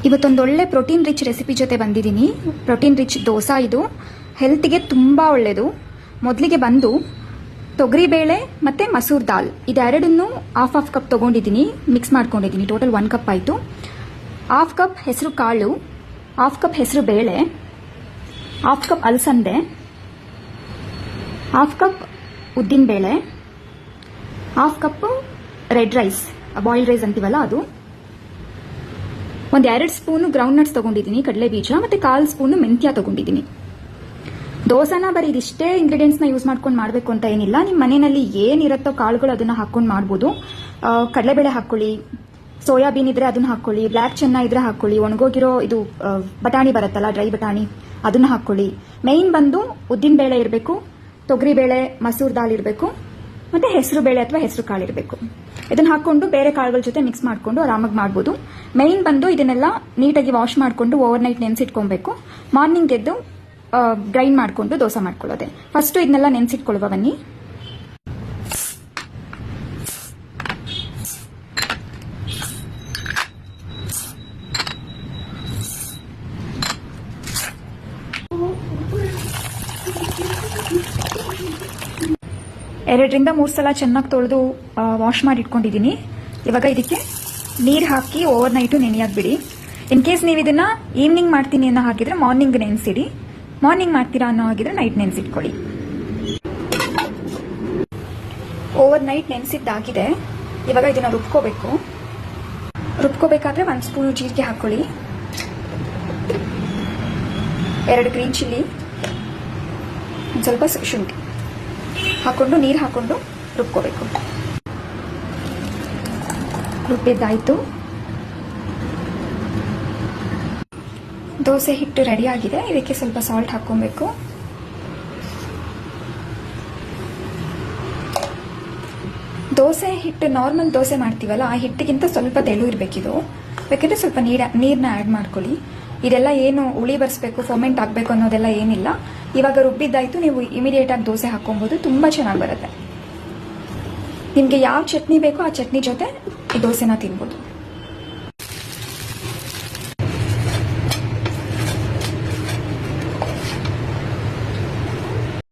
ಇವತ್ತೊಂದು ಒಳ್ಳೆ protein rich recipe ಜೊತೆ ಬಂದಿದ್ದೀನಿ. Protein rich dosa. ಇದು ಹೆಲ್ತ್ಗೆ ತುಂಬ ಒಳ್ಳೆಯದು. ಮೊದಲಿಗೆ ಬಂದು ತೊಗರಿಬೇಳೆ ಮತ್ತು ಮಸೂರ್ ದಾಲ್ ಇದೆರಡನ್ನೂ ಹಾಫ್ ಕಪ್ ತೊಗೊಂಡಿದ್ದೀನಿ, ಮಿಕ್ಸ್ ಮಾಡ್ಕೊಂಡಿದ್ದೀನಿ. ಟೋಟಲ್ 1 ಕಪ್ ಆಯಿತು. ಹಾಫ್ ಕಪ್ ಹೆಸರು ಕಾಳು, ಹಾಫ್ ಕಪ್ ಹೆಸರು ಬೇಳೆ, ಹಾಫ್ ಕಪ್ ಅಲಸಂದೆ, ಹಾಫ್ ಕಪ್ ಉದ್ದಿನಬೇಳೆ, half cup red rice, boiled rice ಅಂತೀವಲ್ಲ ಅದು, ಒಂದು 2 ಸ್ಪೂನು ಗ್ರೌಂಡ್ ನಟ್ಸ್ ತೊಗೊಂಡಿದ್ದೀನಿ, ಕಡಲೆ ಬೀಜ, ಮತ್ತು 1/4 ಸ್ಪೂನು ಮೆಂತ್ಯ ತೊಗೊಂಡಿದ್ದೀನಿ. ದೋಸೆನ ಬರೀ ಇದಿಷ್ಟೇ ಇಂಗ್ರೀಡಿಯೆಂಟ್ಸ್ನ ಯೂಸ್ ಮಾಡ್ಕೊಂಡು ಮಾಡಬೇಕು ಅಂತ ಏನಿಲ್ಲ. ನಿಮ್ಮ ಮನೆಯಲ್ಲಿ ಏನಿರುತ್ತೋ ಕಾಳುಗಳು ಅದನ್ನು ಹಾಕ್ಕೊಂಡು ಮಾಡ್ಬೋದು. ಕಡಲೆಬೇಳೆ ಹಾಕ್ಕೊಳ್ಳಿ, ಸೋಯಾಬೀನ್ ಇದ್ರೆ ಅದನ್ನ ಹಾಕ್ಕೊಳ್ಳಿ, ಬ್ಲ್ಯಾಕ್ ಚೆನ್ನ ಇದ್ರೆ ಹಾಕ್ಕೊಳ್ಳಿ, ಒಣಗೋಗಿರೋ ಇದು ಬಟಾಣಿ ಬರುತ್ತಲ್ಲ, ಡ್ರೈ ಬಟಾಣಿ, ಅದನ್ನ ಹಾಕ್ಕೊಳ್ಳಿ. ಮೇಯ್ನ್ ಬಂದು ಉದ್ದಿನಬೇಳೆ ಇರಬೇಕು, ತೊಗರಿಬೇಳೆ ಮಸೂರ್ ದಾಲ್ ಇರಬೇಕು, ಮತ್ತು ಹೆಸರು ಬೇಳೆ ಅಥವಾ ಹೆಸರು ಕಾಳು ಇರಬೇಕು. ಇದನ್ನ ಹಾಕೊಂಡು ಬೇರೆ ಕಾಳುಗಳ ಜೊತೆ ಮಿಕ್ಸ್ ಮಾಡಿಕೊಂಡು ಆರಾಮಾಗಿ ಮಾಡ್ಬೋದು. ಮೇಯ್ನ್ ಬಂದು ಇದನ್ನೆಲ್ಲ ನೀಟಾಗಿ ವಾಶ್ ಮಾಡಿಕೊಂಡು ಓವರ್ ನೈಟ್ ನೆನೆಸಿಟ್ಕೊಬೇಕು. ಮಾರ್ನಿಂಗ್ ಎದ್ದು ಗ್ರೈಂಡ್ ಮಾಡಿಕೊಂಡು ದೋಸೆ ಮಾಡ್ಕೊಳ್ಳೋದೆ. ಫಸ್ಟು ಇದನ್ನೆಲ್ಲ ನೆನೆಸಿಟ್ಕೊಳ್ಳುವ ಬನ್ನಿ. ಎರಡರಿಂದ 3 ಸಲ ಚೆನ್ನಾಗಿ ತೊಳೆದು ವಾಶ್ ಮಾಡಿ ಇಟ್ಕೊಂಡಿದ್ದೀನಿ. ಇವಾಗ ಇದಕ್ಕೆ ನೀರು ಹಾಕಿ ಓವರ್ ನೈಟು ನೆನೆಯಾಕ್ಬಿಡಿ. ಇನ್ ಕೇಸ್ ನೀವು ಇದನ್ನ ಈವ್ನಿಂಗ್ ಮಾಡ್ತೀನಿ ಅನ್ನೋ ಹಾಗಿದ್ರೆ ಮಾರ್ನಿಂಗ್ ನೆನೆಸಿಡಿ, ಮಾರ್ನಿಂಗ್ ಮಾಡ್ತೀರಾ ಅನ್ನೋ ಹಾಗಿದ್ರೆ ನೈಟ್ ನೆನೆಸಿಟ್ಕೊಳ್ಳಿ. ಓವರ್ ನೈಟ್ ನೆನೆಸಿದ್ದಾಗಿದೆ. ಇವಾಗ ಇದನ್ನ ರುಬ್ಕೋಬೇಕು. ರುಬ್ಕೋಬೇಕಾದ್ರೆ 1 ಸ್ಪೂನು ಜೀರಿಗೆ ಹಾಕೊಳ್ಳಿ, 2 ಗ್ರೀನ್ ಚಿಲ್ಲಿ, ಒಂದು ಸ್ವಲ್ಪ ಶುಂಠಿ ಹಾಕೊಂಡು ನೀರು ಹಾಕೊಂಡು ರುಬ್ಕೋಬೇಕು. ರುಬ್ಬಿದ್ದಾಯ್ತು. ದೋಸೆ ಹಿಟ್ಟು ರೆಡಿ ಆಗಿದೆ. ಇದಕ್ಕೆ ಸ್ವಲ್ಪ ಸಾಲ್ಟ್ ಹಾಕೊಬೇಕು. ದೋಸೆ ಹಿಟ್ಟು ನಾರ್ಮಲ್ ದೋಸೆ ಮಾಡ್ತೀವಲ್ಲ, ಆ ಹಿಟ್ಟಿಗಿಂತ ಸ್ವಲ್ಪ ತೆಳು ಇರಬೇಕಿದು. ಬೇಕಿದ್ರೆ ಸ್ವಲ್ಪ ನೀರನ್ನ ಆ್ಯಡ್ ಮಾಡ್ಕೊಳ್ಳಿ. ಇದೆಲ್ಲ ಏನು ಹುಳಿ ಬರ್ಸ್ಬೇಕು, ಫರ್ಮೆಂಟ್ ಆಗಬೇಕು ಅನ್ನೋದೆಲ್ಲ ಏನಿಲ್ಲ. ಇವಾಗ ರುಬ್ಬಿದ್ದಾಯ್ತು. ನೀವು ಇಮಿಡಿಯೇಟ್ ಆಗಿ ದೋಸೆ ಹಾಕೊಬಹುದು, ತುಂಬಾ ಚೆನ್ನಾಗಿ ಬರುತ್ತೆ. ನಿಮಗೆ ಯಾವ ಚಟ್ನಿ ಬೇಕೋ ಆ ಚಟ್ನಿ ಜೊತೆ ಈ ದೋಸೆನ ತಿನ್ಬೋದು.